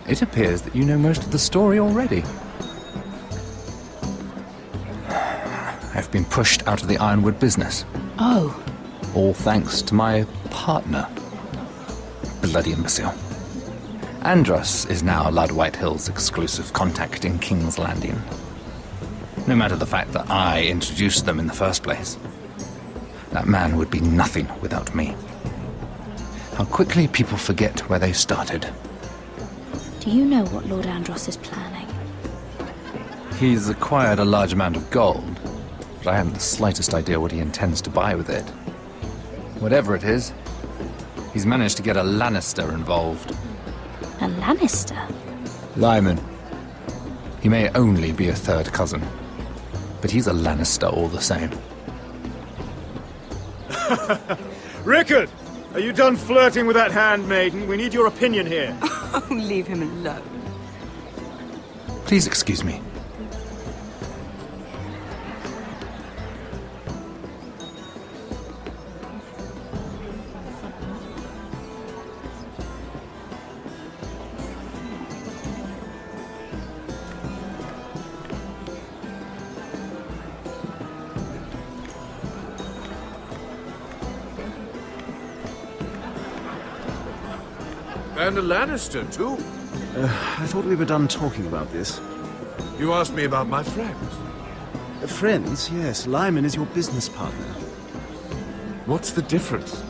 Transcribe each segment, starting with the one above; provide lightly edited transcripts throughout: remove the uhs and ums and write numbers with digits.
It appears that you know most of the story already. I've been pushed out of the Ironwood business. Oh. All thanks to my partner. Bloody imbecile. Andros is now Lud Whitehill's exclusive contact in King's Landing. No matter the fact that I introduced them in the first place. That man would be nothing without me. How quickly people forget where they started. Do you know what Lord Andros is planning? He's acquired a large amount of gold, but I haven't the slightest idea what he intends to buy with it. Whatever it is, he's managed to get a Lannister involved. A Lannister? Lyman. He may only be a third cousin, but he's a Lannister all the same. Rickard! Are you done flirting with that handmaiden? We need your opinion here. Oh, leave him alone. Please excuse me. And a Lannister, too. I thought we were done talking about this. You asked me about my friends. Friends, yes. Lyman is your business partner. What's the difference?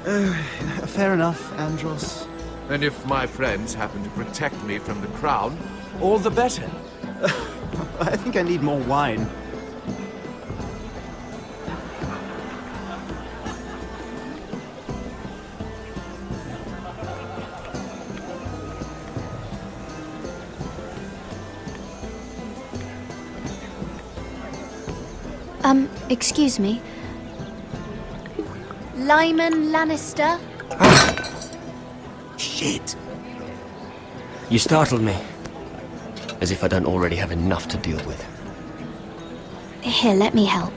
Fair enough, Andros. And if my friends happen to protect me from the crown, all the better. I think I need more wine. Excuse me. Lyman Lannister? Shit. You startled me. As if I don't already have enough to deal with. Here, let me help.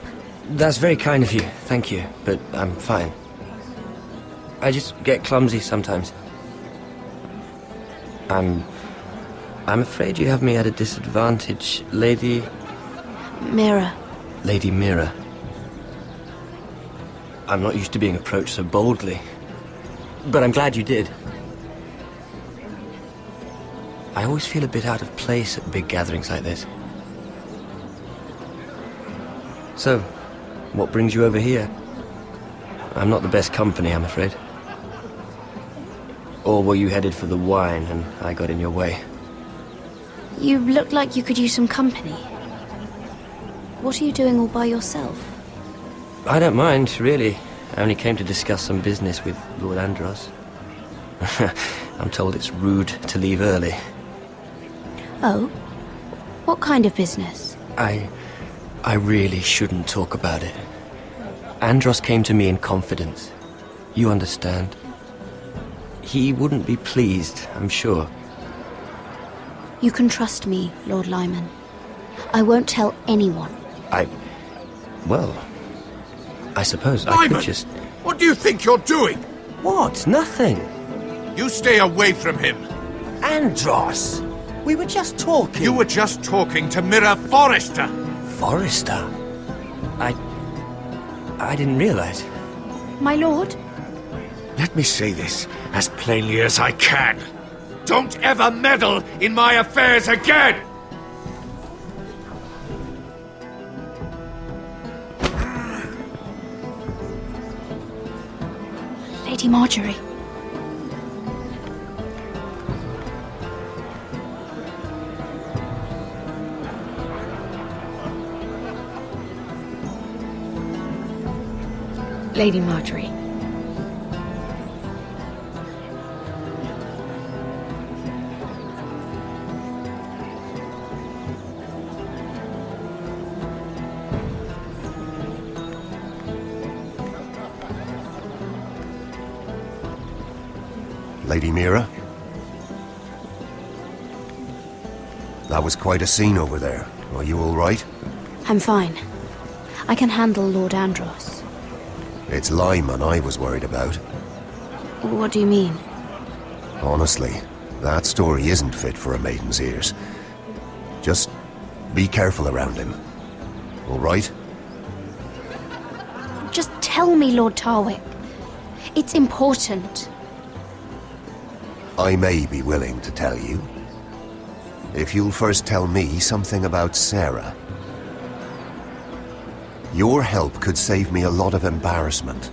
That's very kind of you, thank you, but I'm fine. I just get clumsy sometimes. I'm afraid you have me at a disadvantage, Lady... Mira. Lady Mira. I'm not used to being approached so boldly, but I'm glad you did. I always feel a bit out of place at big gatherings like this. So, what brings you over here? I'm not the best company, I'm afraid. Or were you headed for the wine and I got in your way? You look like you could use some company. What are you doing all by yourself? I don't mind, really. I only came to discuss some business with Lord Andros. I'm told it's rude to leave early. Oh? What kind of business? I really shouldn't talk about it. Andros came to me in confidence. You understand? He wouldn't be pleased, I'm sure. You can trust me, Lord Lyman. I won't tell anyone. Well, I suppose I Lyman! could just... What do you think you're doing? What? Nothing. You stay away from him. Andros! We were just talking. You were just talking to Mira Forrester. Forrester? I didn't realize. My lord? Let me say this as plainly as I can. Don't ever meddle in my affairs again! Lady Marjorie. Lady Marjorie. Lady Mira? That was quite a scene over there. Are you all right? I'm fine. I can handle Lord Andros. It's Lyman I was worried about. What do you mean? Honestly, That story isn't fit for a maiden's ears. Just be careful around him. All right? Just tell me, Lord Tarwick. It's important. I may be willing to tell you. If you'll first tell me something about Sarah. Your help could save me a lot of embarrassment.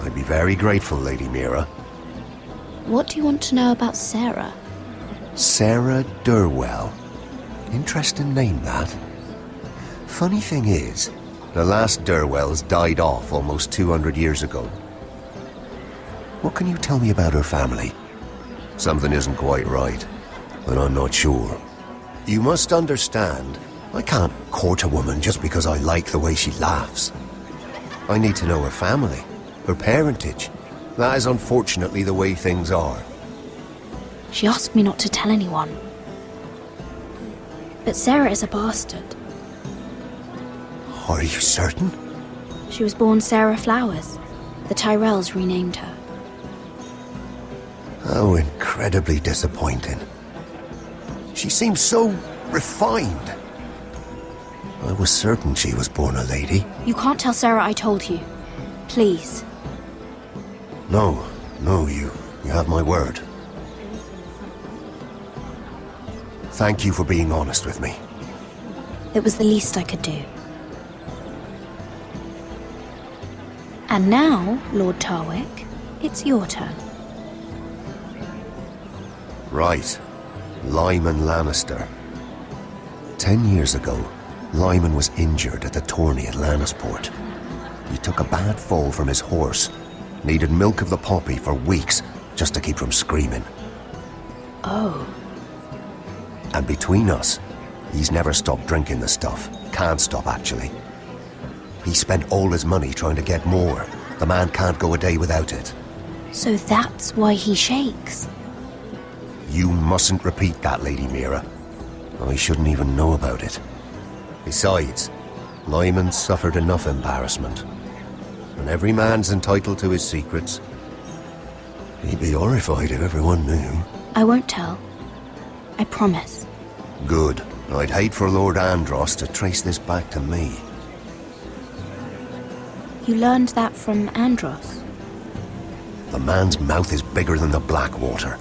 I'd be very grateful, Lady Mira. What do you want to know about Sarah? Sarah Durwell. Interesting name, that. Funny thing is, the last Durwells died off almost 200 years ago. What can you tell me about her family? Something isn't quite right, but I'm not sure. You must understand, I can't court a woman just because I like the way she laughs. I need to know her family, her parentage. That is unfortunately the way things are. She asked me not to tell anyone. But Sarah is a bastard. Are you certain? She was born Sarah Flowers. The Tyrells renamed her. How incredibly disappointing. She seems so refined. I was certain she was born a lady. You can't tell Sarah I told you. Please. No, you have my word. Thank you for being honest with me. It was the least I could do. And now, Lord Tarwick, it's your turn. Right. Lyman Lannister. 10 years ago, Lyman was injured at the tourney at Lannisport. He took a bad fall from his horse. Needed milk of the poppy for weeks just to keep from screaming. Oh. And between us, he's never stopped drinking the stuff. Can't stop, actually. He spent all his money trying to get more. The man can't go a day without it. So that's why he shakes. You mustn't repeat that, Lady Mira. I shouldn't even know about it. Besides, Lyman suffered enough embarrassment. And every man's entitled to his secrets. He'd be horrified if everyone knew. I won't tell. I promise. Good. I'd hate for Lord Andros to trace this back to me. You learned that from Andros? The man's mouth is bigger than the Blackwater.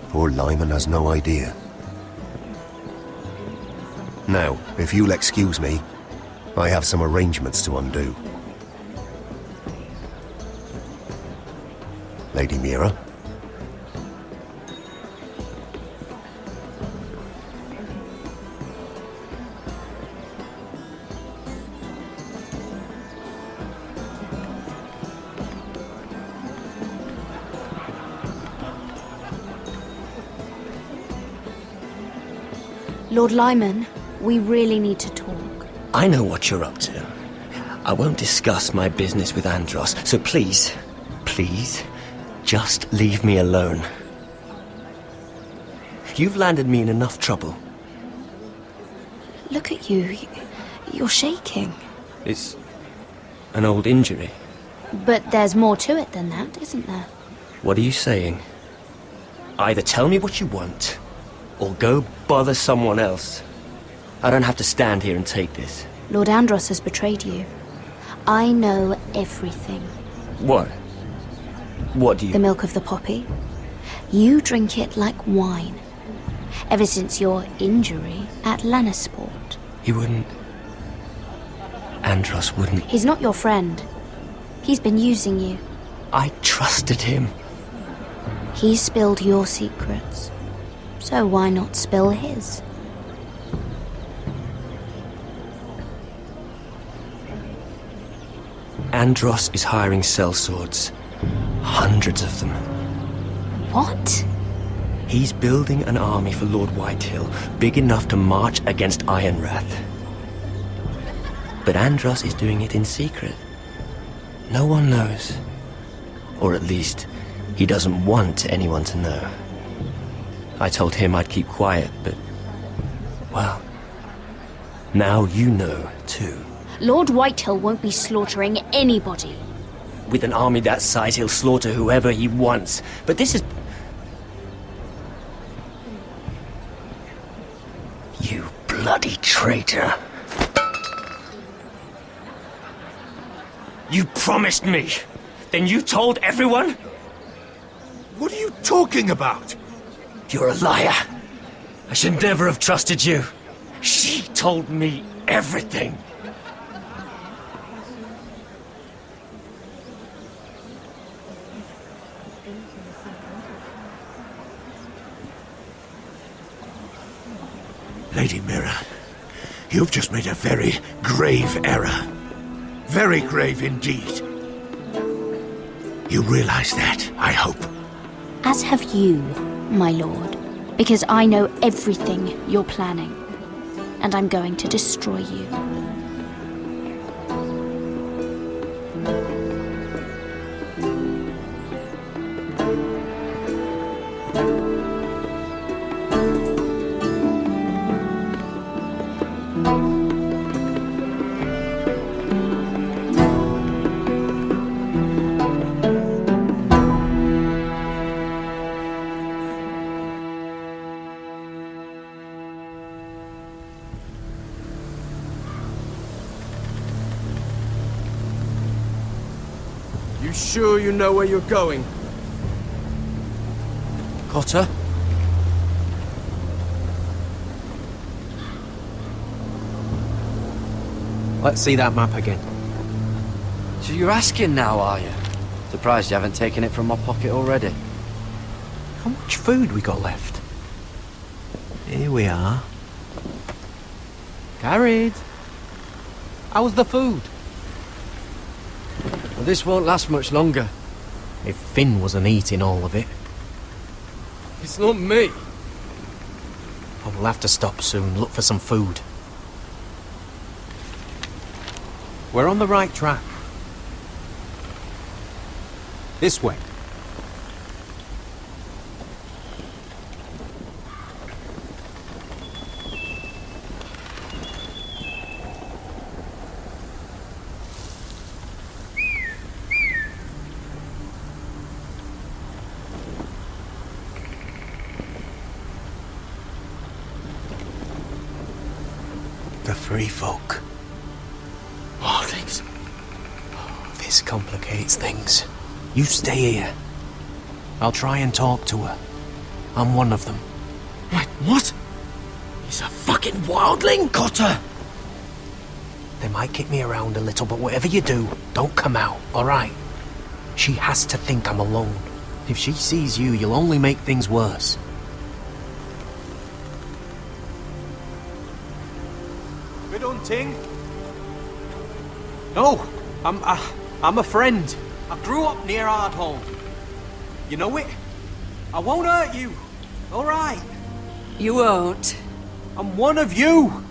Poor Lyman has no idea. Now, if you'll excuse me, I have some arrangements to undo. Lady Mira? Lord Lyman, we really need to talk. I know what you're up to. I won't discuss my business with Andros, so please, just leave me alone. You've landed me in enough trouble. Look at you. You're shaking. It's an old injury. But there's more to it than that, isn't there? What are you saying? Either tell me what you want, or go bother someone else. I don't have to stand here and take this. Lord Andros has betrayed you. I know everything. What? What do you... The milk of the poppy. You drink it like wine. Ever since your injury at Lannisport. He wouldn't... Andros wouldn't... He's not your friend. He's been using you. I trusted him. He spilled your secrets. So why not spill his? Andros is hiring sellswords. Hundreds of them. What? He's building an army for Lord Whitehill, big enough to march against Ironrath. But Andros is doing it in secret. No one knows. Or at least, he doesn't want anyone to know. I told him I'd keep quiet, but... well... now you know, too. Lord Whitehill won't be slaughtering anybody. With an army that size, he'll slaughter whoever he wants. But this is... traitor. You promised me. Then you told everyone? What are you talking about? You're a liar. I should never have trusted you. She told me everything. Lady Mira, you've just made a very grave error. Very grave indeed. You realize that, I hope. As have you, my lord, because I know everything you're planning, and I'm going to destroy you. You sure you know where you're going? Cotter? Let's see that map again. So you're asking now, are you? Surprised you haven't taken it from my pocket already. How much food we got left? Here we are. Carried. How's the food? Well, this won't last much longer. If Finn wasn't eating all of it. It's not me. I will have to stop soon, look for some food. We're on the right track. This way. The free folk. Wildlings. This complicates things. You stay here. I'll try and talk to her. I'm one of them. Wait, what? He's a fucking wildling, Cotter! They might kick me around a little, but whatever you do, don't come out, alright? She has to think I'm alone. If she sees you, you'll only make things worse. Good hunting. No, I'm a friend. I grew up near Ardholm. You know it? I won't hurt you. All right. You won't. I'm one of you.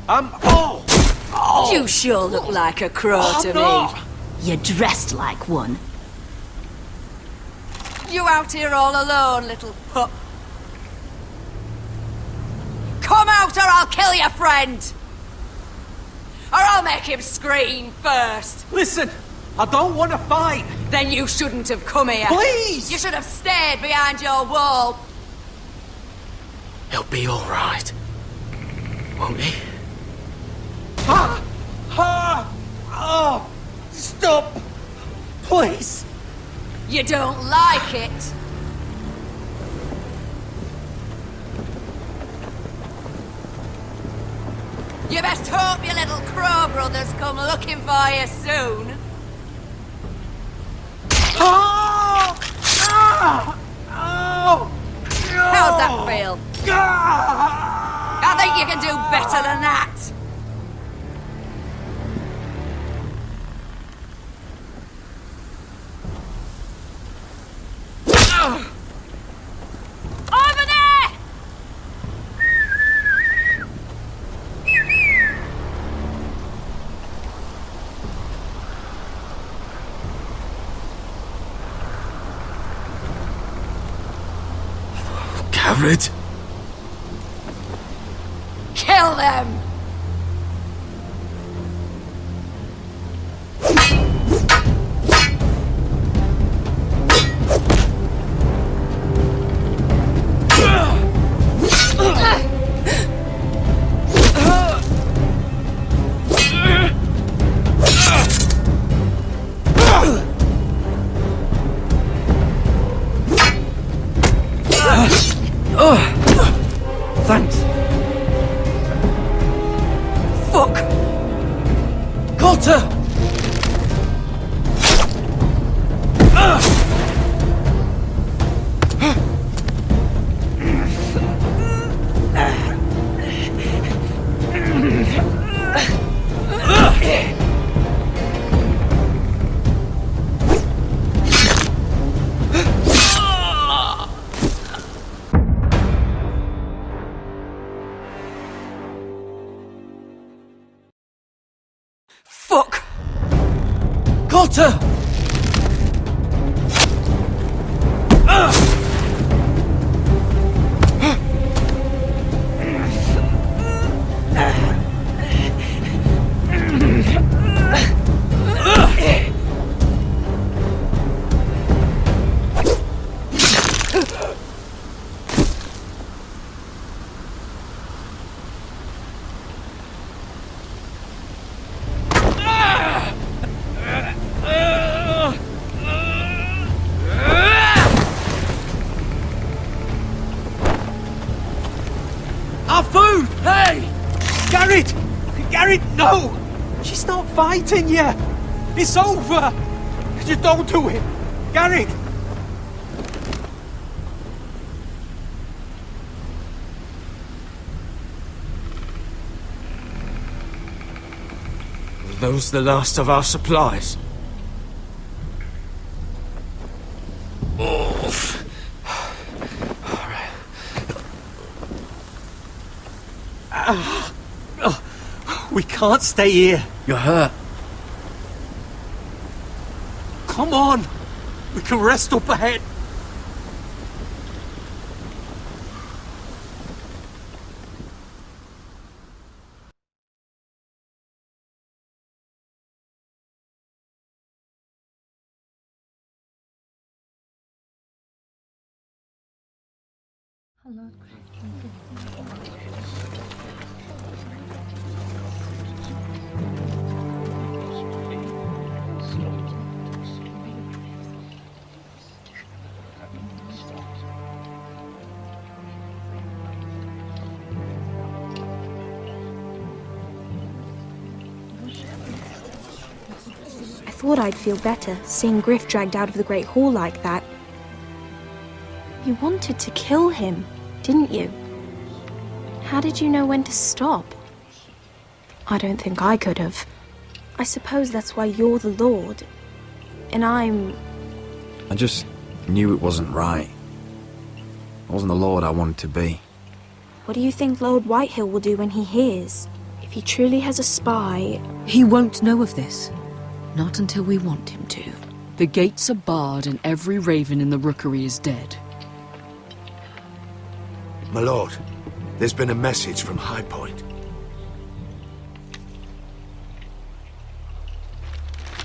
Oh! You sure look like a crow to not. me. You're dressed like one. You out here all alone, little pup. Come out or I'll kill your friend! Or I'll make him scream first. Listen, I don't want to fight. Then you shouldn't have come here. Please! You should have stayed behind your wall. He'll be alright. Won't he? Oh, stop! Please! You don't like it. You best hope your little crow brothers come looking for you soon. Oh! Ah! Oh! How's that feel? I think you can do better than that. Over there! Gared? Kill them! Water! Our food! Hey! Garrett! Garrett, no! She's not fighting you! It's over! Just don't do it! Garrett! Were those the last of our supplies? We can't stay here. You're hurt. Come on! We can rest up ahead. I thought I'd feel better seeing Griff dragged out of the Great Hall like that. You wanted to kill him, didn't you? How did you know when to stop? I don't think I could have. I suppose that's why you're the Lord, and I'm... I just knew it wasn't right. I wasn't the Lord I wanted to be. What do you think Lord Whitehill will do when he hears? If he truly has a spy... He won't know of this. Not until we want him to. The gates are barred and every raven in the rookery is dead. My lord, there's been a message from High Point.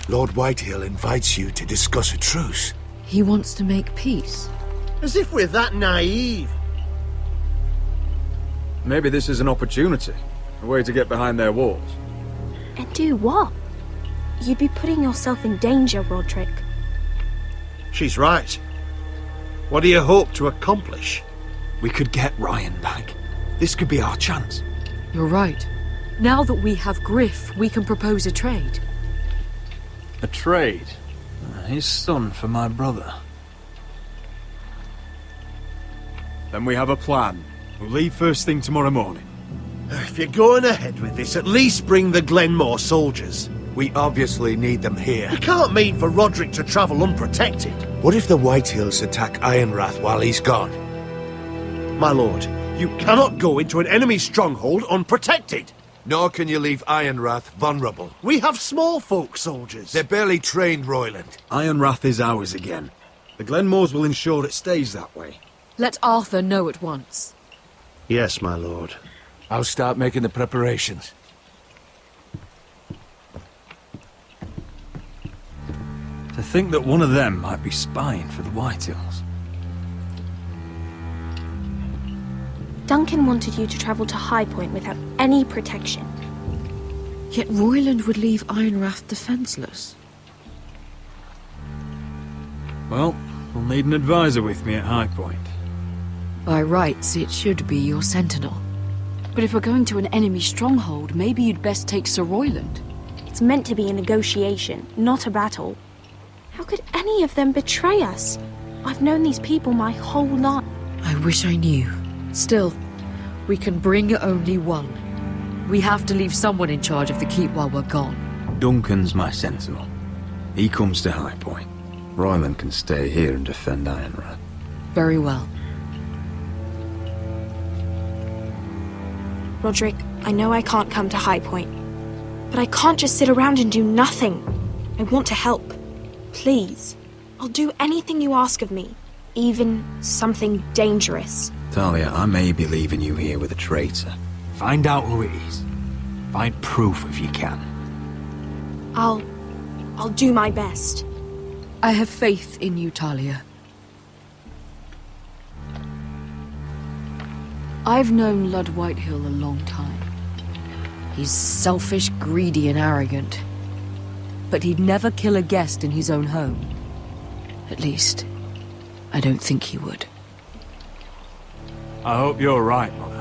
Lord Whitehill invites you to discuss a truce. He wants to make peace. As if we're that naive. Maybe this is an opportunity. A way to get behind their walls. And do what? You'd be putting yourself in danger, Roderick. She's right. What do you hope to accomplish? We could get Ryan back. This could be our chance. You're right. Now that we have Griff, we can propose a trade. A trade? His son for my brother. Then we have a plan. We'll leave first thing tomorrow morning. If you're going ahead with this, at least bring the Glenmore soldiers. We obviously need them here. You can't mean for Roderick to travel unprotected. What if the Whitehills attack Ironrath while he's gone? My lord, you cannot go into an enemy stronghold unprotected. Nor can you leave Ironrath vulnerable. We have small folk soldiers. They're barely trained, Royland. Ironrath is ours again. The Glenmores will ensure it stays that way. Let Arthur know at once. Yes, my lord. I'll start making the preparations. To think that one of them might be spying for the Whitehills. Duncan wanted you to travel to High Point without any protection. Yet Royland would leave Ironrath defenseless. Well, we'll need an advisor with me at High Point. By rights, it should be your sentinel. But if we're going to an enemy stronghold, maybe you'd best take Sir Royland. It's meant to be a negotiation, not a battle. How could any of them betray us? I've known these people my whole life. I wish I knew. Still, we can bring only one. We have to leave someone in charge of the keep while we're gone. Duncan's my sentinel. He comes to High Point. Royland can stay here and defend Ironrath. Very well. Roderick, I know I can't come to High Point, but I can't just sit around and do nothing. I want to help. Please. I'll do anything you ask of me. Even something dangerous. Talia, I may be leaving you here with a traitor. Find out who it is. Find proof if you can. I'll do my best. I have faith in you, Talia. I've known Lud Whitehill a long time. He's selfish, greedy, and arrogant. But he'd never kill a guest in his own home. At least, I don't think he would. I hope you're right, Mother.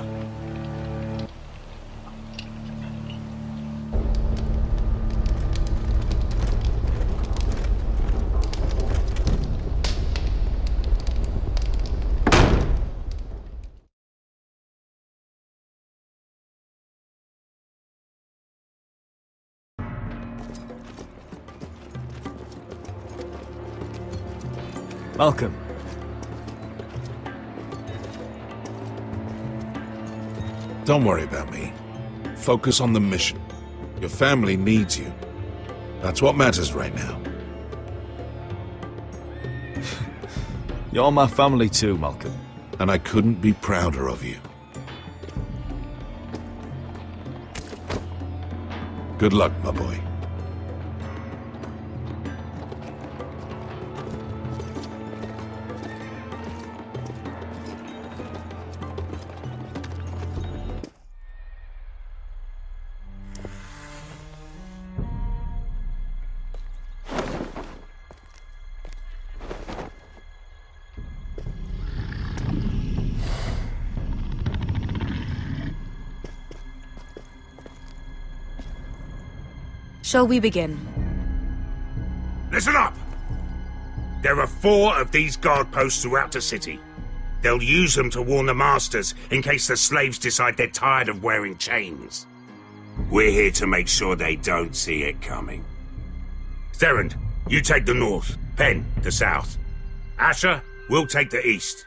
Malcolm. Don't worry about me. Focus on the mission. Your family needs you. That's what matters right now. You're my family too, Malcolm. And I couldn't be prouder of you. Good luck, my boy. Shall we begin? Listen up! There are 4 of these guard posts throughout the city. They'll use them to warn the masters in case the slaves decide they're tired of wearing chains. We're here to make sure they don't see it coming. Therend, you take the north. Penn, the south. Asher, we'll take the east.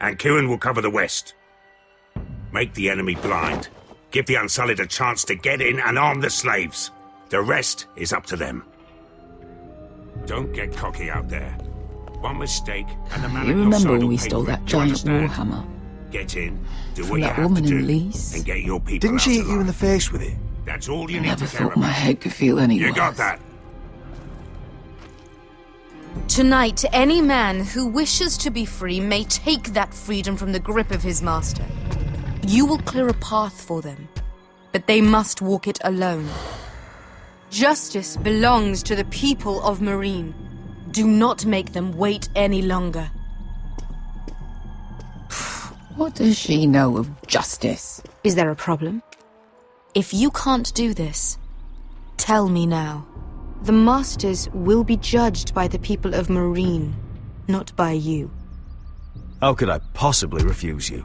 And Kieran will cover the west. Make the enemy blind. Give the Unsullied a chance to get in and arm the slaves. The rest is up to them. Don't get cocky out there. One mistake and the man You at your remember side when will we pay stole for it. that Do you giant understand? warhammer? Get in, do From what you that have woman to in do, Leeds? and get your people Didn't out she hit alive. you in the face with it? That's all you need Never to care thought my about. head could feel any You worse. got that? Tonight, any man who wishes to be free may take that freedom from the grip of his master. You will clear a path for them, but they must walk it alone. Justice belongs to the people of Marine. Do not make them wait any longer. What does she know of justice? Is there a problem? If you can't do this, tell me now. The Masters will be judged by the people of Marine, not by you. How could I possibly refuse you?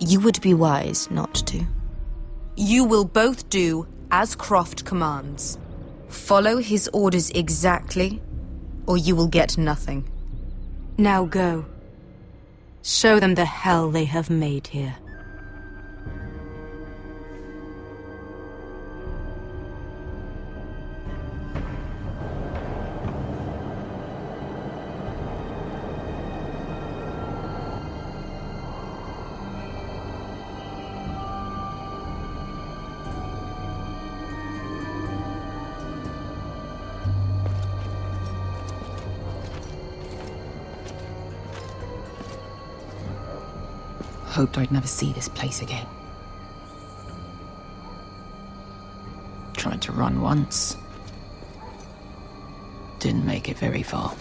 You would be wise not to. You will both do as Croft commands. Follow his orders exactly, or you will get nothing. Now go. Show them the hell they have made here. Hoped I'd never see this place again. Tried to run once. Didn't make it very far.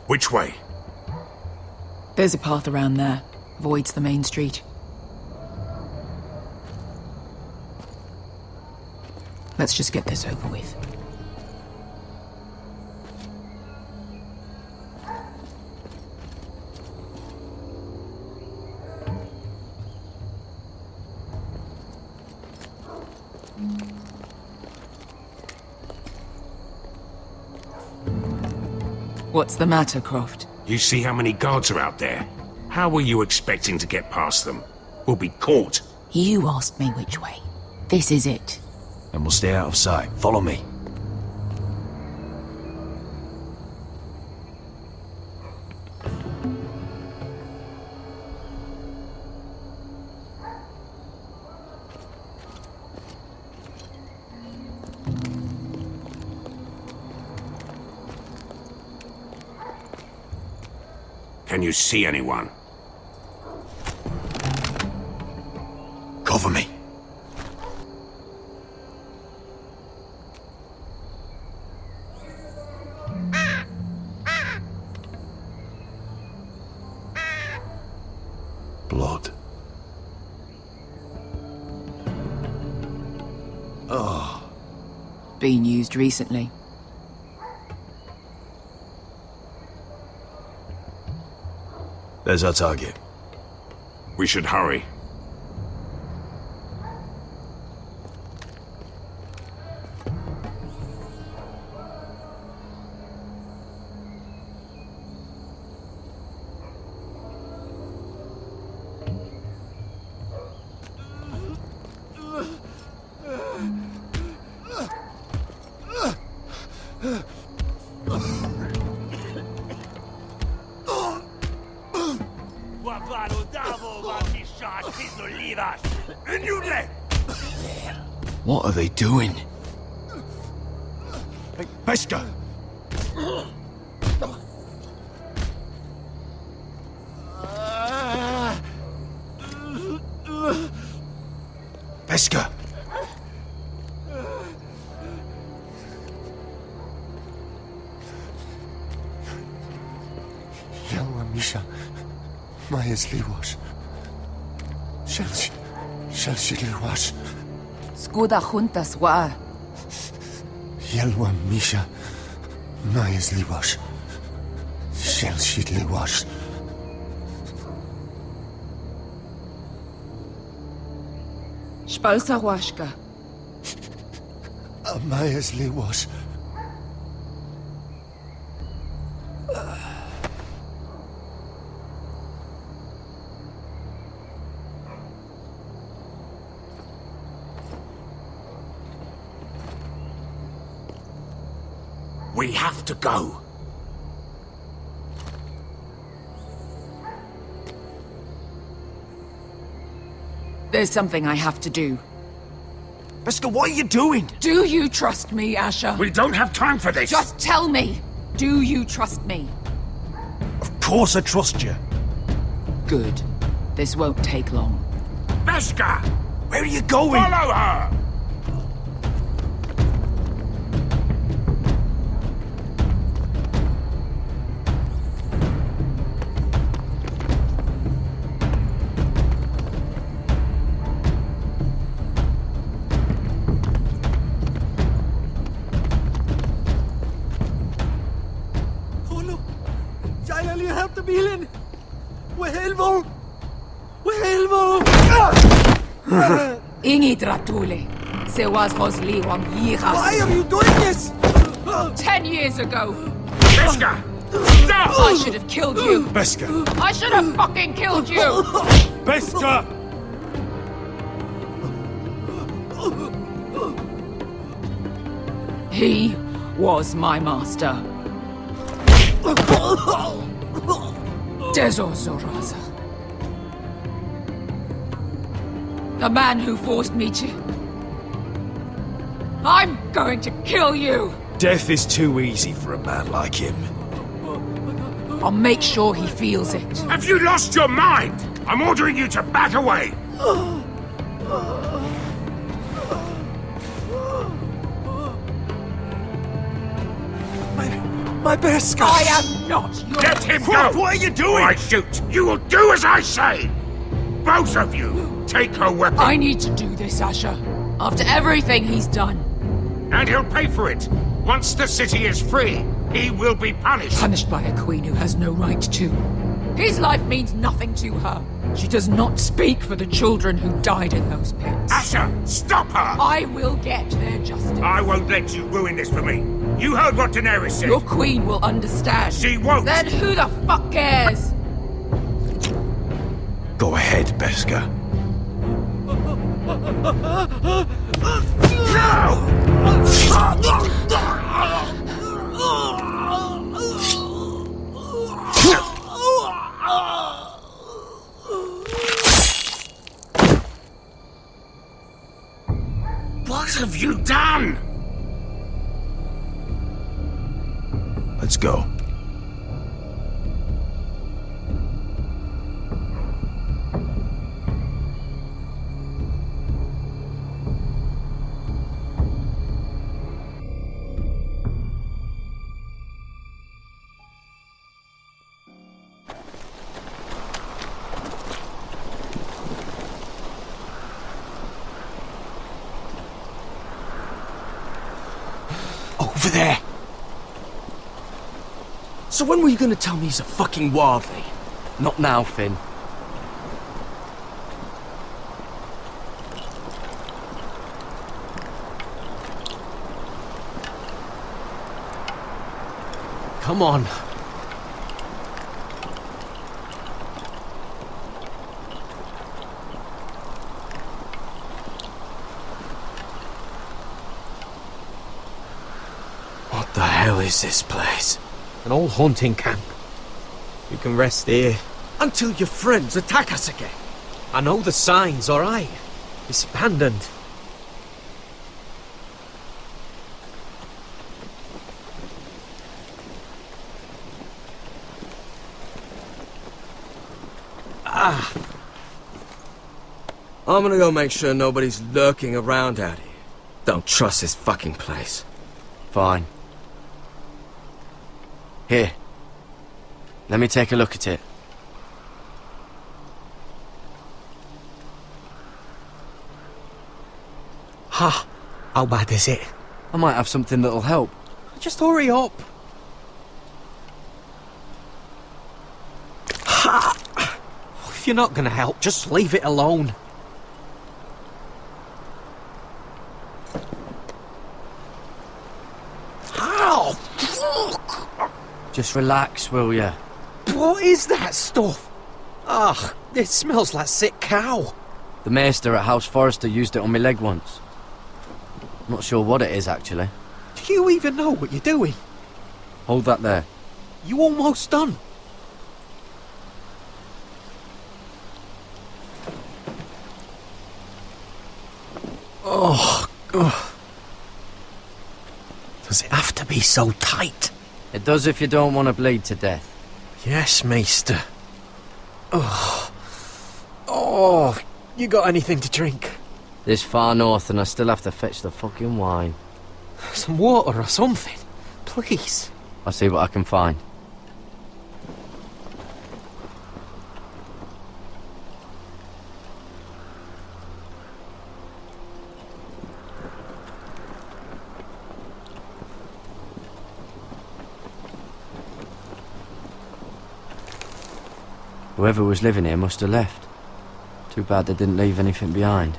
Which way? There's a path around there. Avoids the main street. Let's just get this over with. What's the matter, Croft? You see how many guards are out there? How were you expecting to get past them? We'll be caught. You asked me which way. This is it. And we'll stay out of sight. Follow me. Can you see anyone? Cover me. Blood. Oh. Been used recently. There's our target. We should hurry. What are they doing? Hey, Beskha! Beskha! Yelwa Misha, Maya's Liwash. Shelshi Liwash. Skuda juntas wa. Yelwa Misha, Maya's Liwash. Shelshi Liwash. Spalsa washka. Maya's Liwash. We have to go. There's something I have to do. Beskha, what are you doing? Do you trust me, Asher? We don't have time for this. Just tell me. Do you trust me? Of course I trust you. Good. This won't take long. Beskha! Where are you going? Follow her! Ingi Dratule. Se was Rosli Wam Yiras. Why are you doing this? 10 years ago. Beskha! Stop! I should have killed you. Beskha! I should have fucking killed you. Beskha! He was my master. Dezor Zoraza. The man who forced me to... I'm going to kill you! Death is too easy for a man like him. I'll make sure he feels it. Have you lost your mind? I'm ordering you to back away! My Beskha! I am not your... Let him go! What are you doing? Or I shoot! You will do as I say! Both of you! Take her weapon! I need to do this, Asher. After everything he's done. And he'll pay for it! Once the city is free, he will be punished! Punished by a queen who has no right to. His life means nothing to her. She does not speak for the children who died in those pits. Asher, stop her! I will get their justice. I I won't let you ruin this for me. You heard what Daenerys said. Your queen will understand. She won't. Then who the fuck cares? Go ahead, Beskar. What have you done? Let's go. Over there! So when were you gonna tell me he's a fucking wildling? Not now, Finn. Come on. What the hell is this place? An old hunting camp. You can rest here. Until your friends attack us again. I know the signs, alright? It's abandoned. I'm gonna go make sure nobody's lurking around out here. Don't trust this fucking place. Fine. Here. Let me take a look at it. Ha! How bad is it? I might have something that'll help. Just hurry up. Ha! If you're not gonna help, just leave it alone. Ow! Fuck! Just relax, will ya? What is that stuff? Ugh, it smells like sick cow. The maester at House Forrester used it on my leg once. Not sure what it is, actually. Do you even know what you're doing? Hold that there. You almost done. Oh, ugh. Does it have to be so tight? It does if you don't want to bleed to death. Yes, Maester. Oh. Oh, you got anything to drink? This far north and I still have to fetch the fucking wine. Some water or something, please. I'll see what I can find. Whoever was living here must have left. Too bad they didn't leave anything behind.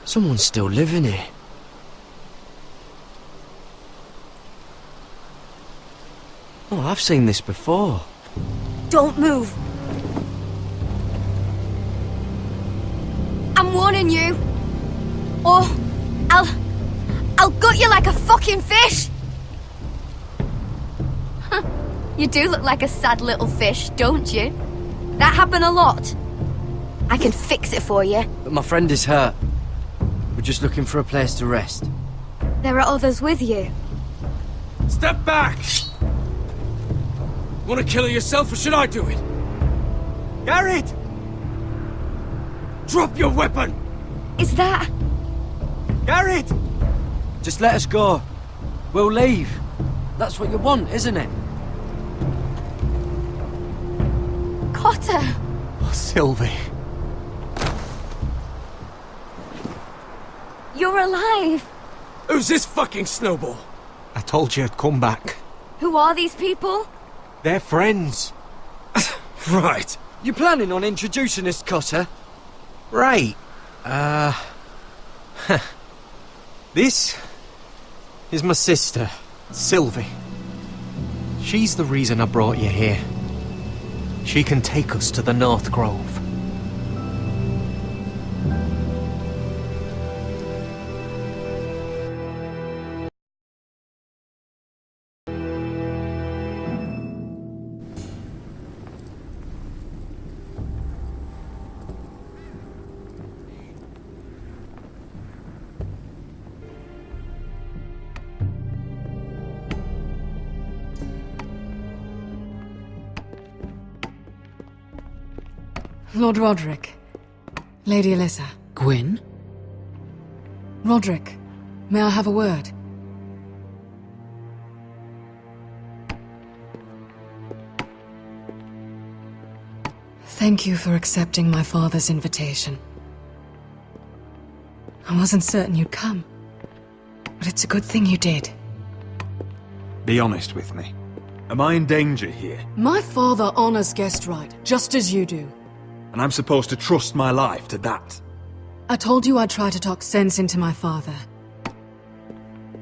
Someone's still living here. Oh, I've seen this before. Don't move. I'm warning you. Or I'll gut you like a fucking fish. You do look like a sad little fish, don't you? That happen a lot. I can fix it for you. But my friend is hurt. We're just looking for a place to rest. There are others with you. Step back! Want to kill her yourself, or should I do it? Garrett! Drop your weapon! Is that... Garrett! Just let us go. We'll leave. That's what you want, isn't it? Cotter! Oh, Sylvie. You're alive! Who's this fucking snowball? I told you I'd come back. Who are these people? They're friends. Right. You planning on introducing this cutter? Right. This is my sister, Sylvie. She's the reason I brought you here. She can take us to the North Grove. Lord Roderick. Lady Alyssa. Gwyn? Roderick, may I have a word? Thank you for accepting my father's invitation. I wasn't certain you'd come, but it's a good thing you did. Be honest with me. Am I in danger here? My father honors guest right, just as you do. And I'm supposed to trust my life to that? I told you I'd try to talk sense into my father.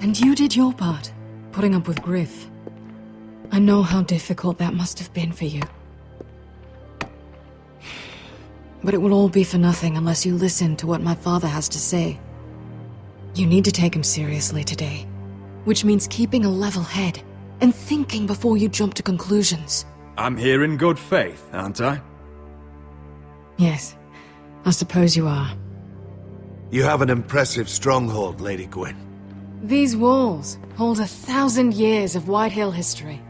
And you did your part, putting up with Griff. I know how difficult that must have been for you. But it will all be for nothing unless you listen to what my father has to say. You need to take him seriously today, which means keeping a level head and thinking before you jump to conclusions. I'm here in good faith, aren't I? Yes, I suppose you are. You have an impressive stronghold, Lady Gwyn. These walls hold 1,000 years of Whitehill history.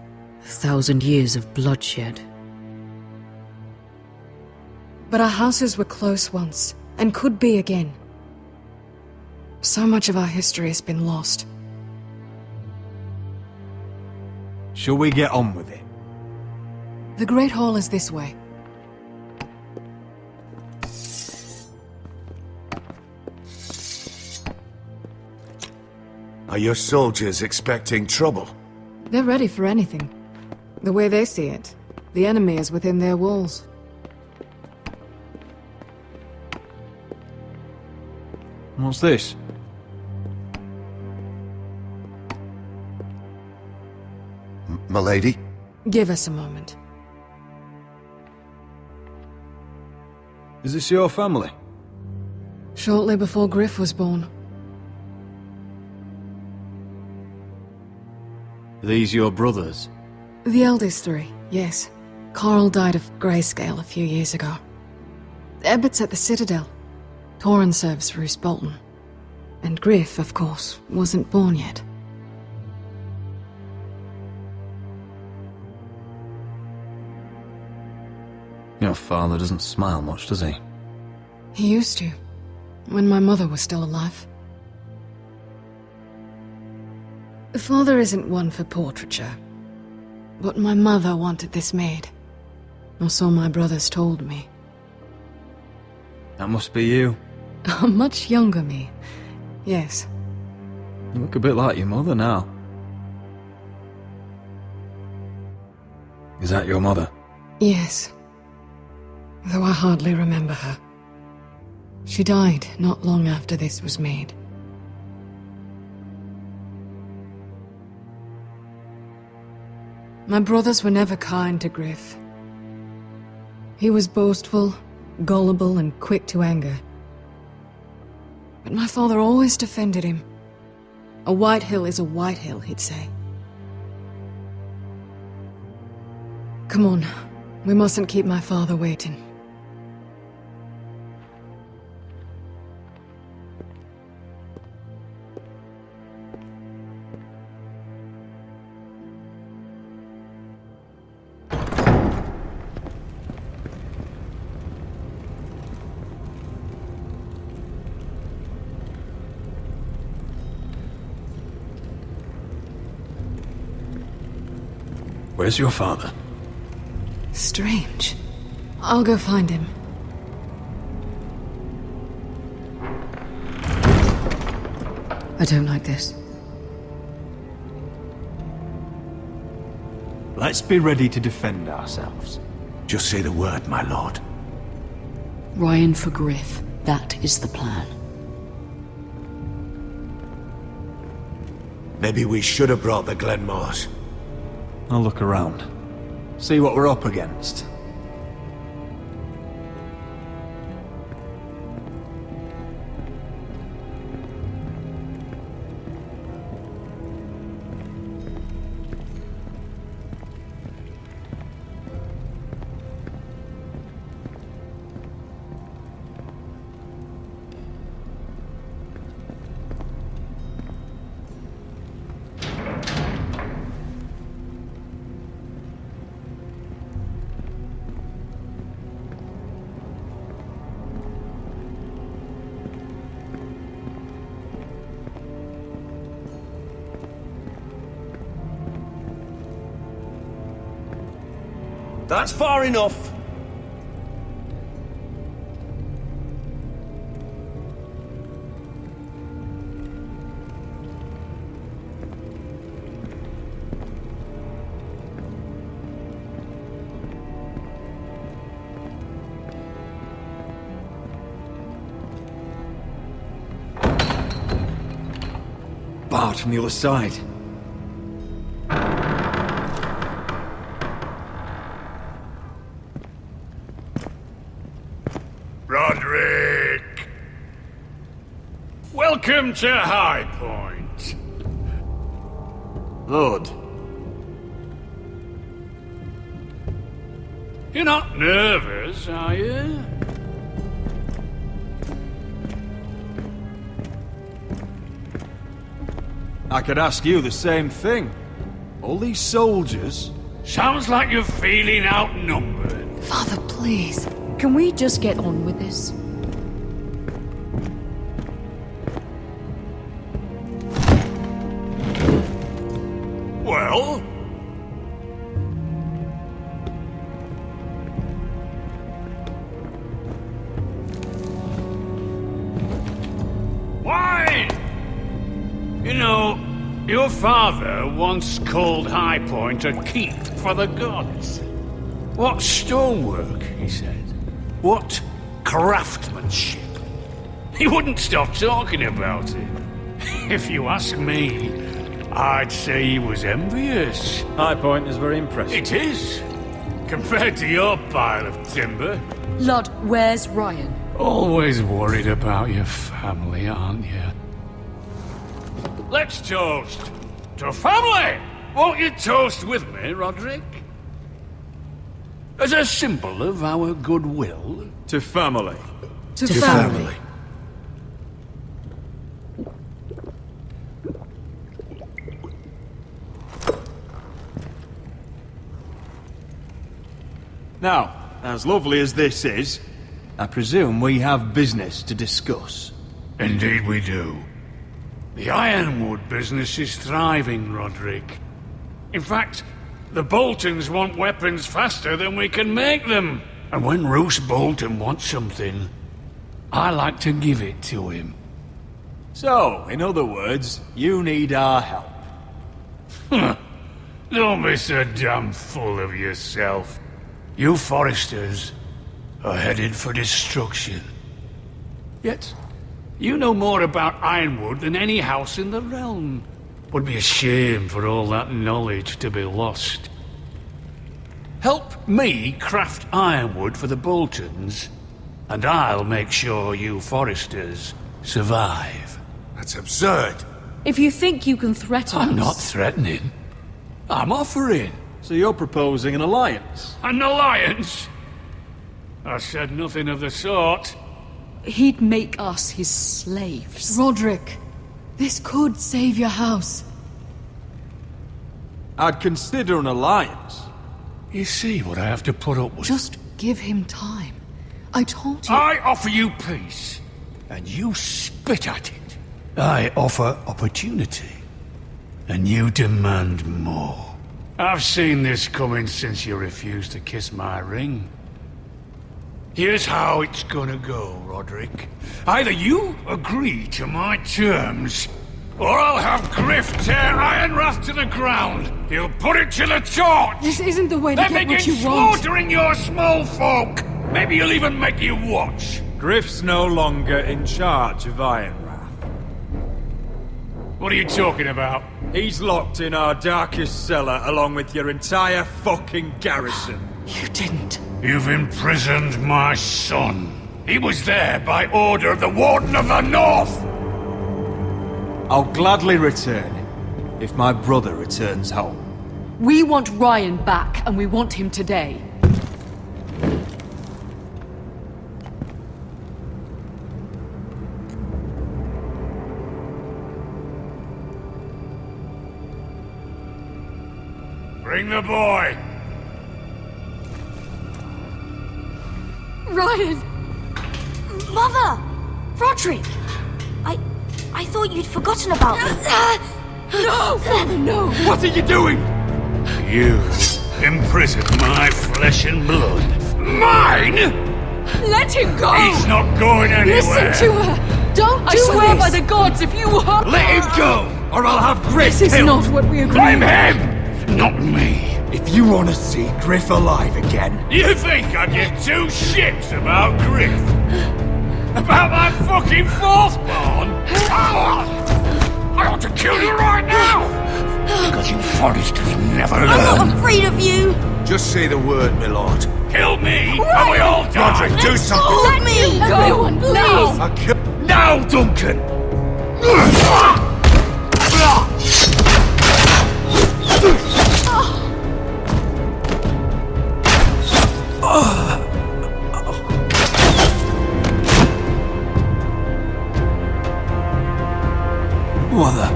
1,000 years of bloodshed. But our houses were close once, and could be again. So much of our history has been lost. Shall we get on with it? The Great Hall is this way. Are your soldiers expecting trouble? They're ready for anything. The way they see it, the enemy is within their walls. What's this? Milady? Give us a moment. Is this your family? Shortly before Griff was born. These your brothers? The eldest three, yes. Carl died of grayscale a few years ago. Ebbett's at the Citadel. Torrin serves Roose Bolton. And Griff, of course, wasn't born yet. Your father doesn't smile much, does he? He used to, when my mother was still alive. Father isn't one for portraiture, but my mother wanted this made, or so my brothers told me. That must be you. A much younger me, yes. You look a bit like your mother now. Is that your mother? Yes. Though I hardly remember her. She died not long after this was made. My brothers were never kind to Griff. He was boastful, gullible, and quick to anger. But my father always defended him. A Whitehill is a Whitehill, he'd say. Come on, we mustn't keep my father waiting. Where's your father? Strange. I'll go find him. I don't like this. Let's be ready to defend ourselves. Just say the word, my lord. Ryan for Griff. That is the plan. Maybe we should have brought the Glenmores. I'll look around. See what we're up against. That's far enough. Barred from the other side. Roderick! Welcome to High Point. Lord. You're not nervous, are you? I could ask you the same thing. All these soldiers... Sounds like you're feeling outnumbered. Father, please. Can we just get on with this? Well? Why? You know, your father once called High Point a keep for the gods. What stonework, he said. What craftsmanship. He wouldn't stop talking about it. If you ask me, I'd say he was envious. High Point is very impressive. It is. Compared to your pile of timber. Lord, where's Ryan? Always worried about your family, aren't you? Let's toast to family! Won't you toast with me, Roderick? As a symbol of our goodwill. To family. To family. Now, as lovely as this is, I presume we have business to discuss. Indeed we do. The Ironwood business is thriving, Roderick. In fact, the Boltons want weapons faster than we can make them. And when Roose Bolton wants something, I like to give it to him. So, in other words, you need our help. Don't be so damn full of yourself. You Foresters are headed for destruction. Yet, you know more about Ironwood than any house in the realm. Would be a shame for all that knowledge to be lost. Help me craft ironwood for the Boltons, and I'll make sure you Foresters survive. That's absurd. If you think you can threaten us... I'm not threatening. I'm offering. So you're proposing an alliance? An alliance? I said nothing of the sort. He'd make us his slaves. Roderick, this could save your house. I'd consider an alliance. You see what I have to put up with? Just give him time. I told you... I offer you peace, and you spit at it. I offer opportunity, and you demand more. I've seen this coming since you refused to kiss my ring. Here's how it's gonna go, Roderick. Either you agree to my terms, or I'll have Griff tear Ironrath to the ground. He'll put it to the torch. This isn't the way to Then get what begin you want. slaughtering your small folk. Maybe he'll even make you watch. Griff's no longer in charge of Ironrath. What are you talking about? He's locked in our darkest cellar along with your entire fucking garrison. You didn't. You've imprisoned my son. He was there by order of the Warden of the North. I'll gladly return him if my brother returns home. We want Ryan back, and we want him today. Bring the boy. Ryan! Mother! Roderick! I thought you'd forgotten about me. No! No! What are you doing? You imprisoned my flesh and blood. Mine? Let him go! He's not going anywhere. Listen to her! Don't do I swear this! by the gods, if you hurt... Let him go, or I'll have Griff This is killed. not what we agreed. Blame him, not me. If you want to see Griff alive again... You think I give two shits about Griff? About my fucking fourthborn? I ought to kill you right now! Because you Foresters never learn. I'm not afraid of you! Just say the word, my lord. Kill me, and we all die. Roderick, do something! Let me! Everyone, please! I'll kill... Now, Duncan! Mother.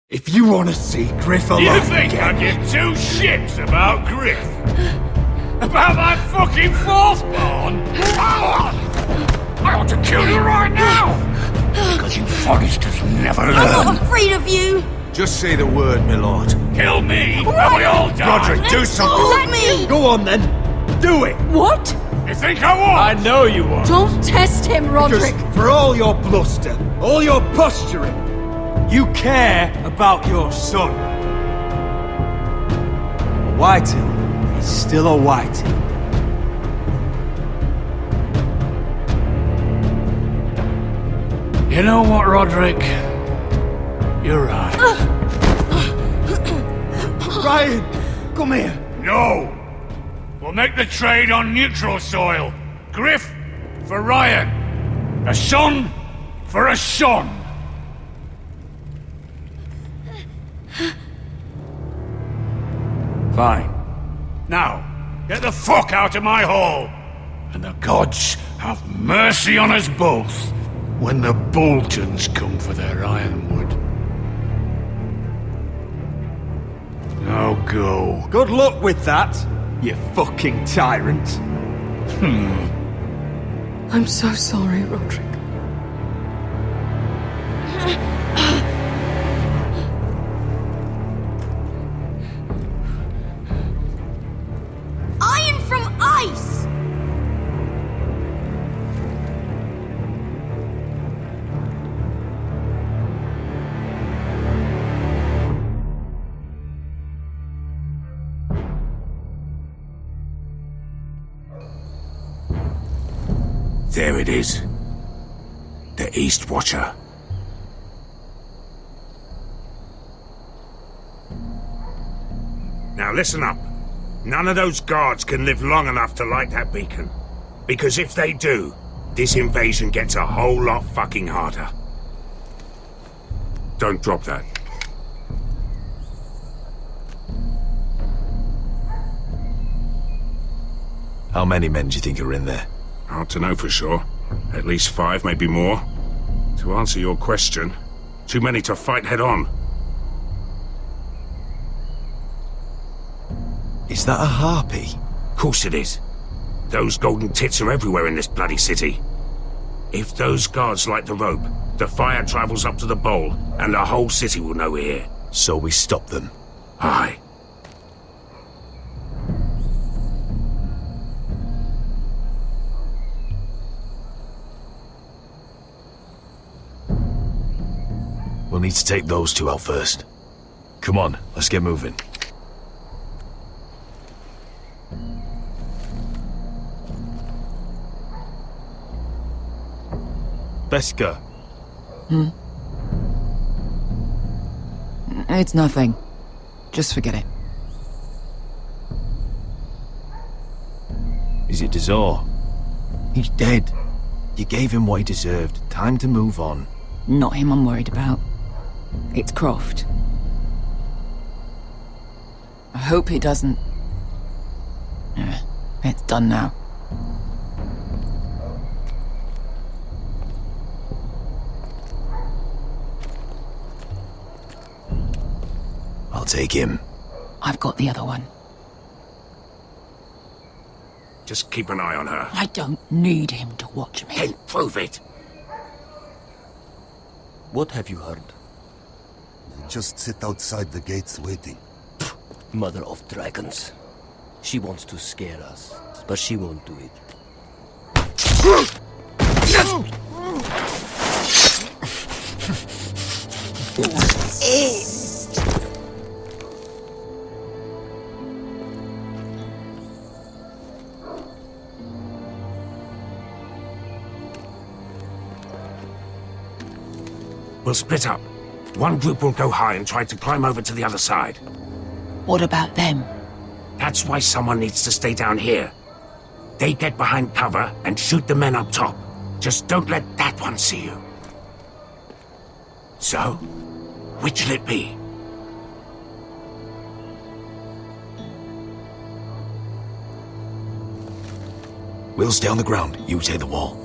If you want to see Griff alive You think again... I give two shits about Griff? About my fucking fourthborn? I ought to kill you right now! Because you Foresters never I'm learn. not afraid of you! Just say the word, my lord. Kill me, and we all die. Roderick, do something! Let me! Go on then. Do it. What? You think I won't? I know you won't. Don't test him, Roderick! Because for all your bluster, all your posturing, you care about your son. Whitehill is still a Whitehill. You know what, Roderick? You're right. Ryan, come here. No! We'll make the trade on neutral soil. Griff for Ryan. A son for a son. Fine. Now, get the fuck out of my hall. And the gods have mercy on us both when the Boltons come for their ironwood. Now go. Good luck with that, you fucking tyrant. I'm so sorry, Roderick. Iron from ice! There it is. The East Watcher. Now listen up. None of those guards can live long enough to light that beacon. Because if they do, this invasion gets a whole lot fucking harder. Don't drop that. How many men do you think are in there? Hard to know for sure. At least 5, maybe more. To answer your question, too many to fight head on. Is that a harpy? Course it is. Those golden tits are everywhere in this bloody city. If those guards light the rope, the fire travels up to the bowl, and the whole city will know we're here. So we stop them. Aye. need to take those two out first. Come on, let's get moving. Beskha. It's nothing. Just forget it. Is it Dazor? He's dead. You gave him what he deserved. Time to move on. Not him I'm worried about. It's Croft. I hope he doesn't... Yeah, it's done now. I'll take him. I've got the other one. Just keep an eye on her. I don't need him to watch me. Then prove it. What have you heard? They just sit outside the gates waiting. Mother of dragons. She wants to scare us, but she won't do it. We'll split up. One group will go high and try to climb over to the other side. What about them? That's why someone needs to stay down here. They get behind cover and shoot the men up top. Just don't let that one see you. So, which'll it be? We'll stay on the ground. You take the wall.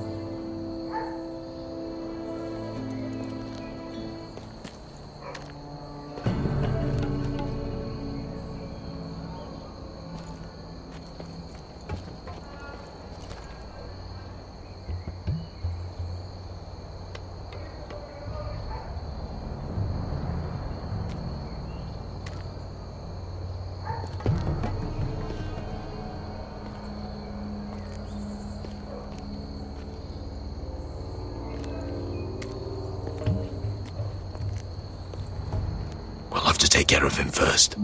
We'll have to take care of him first.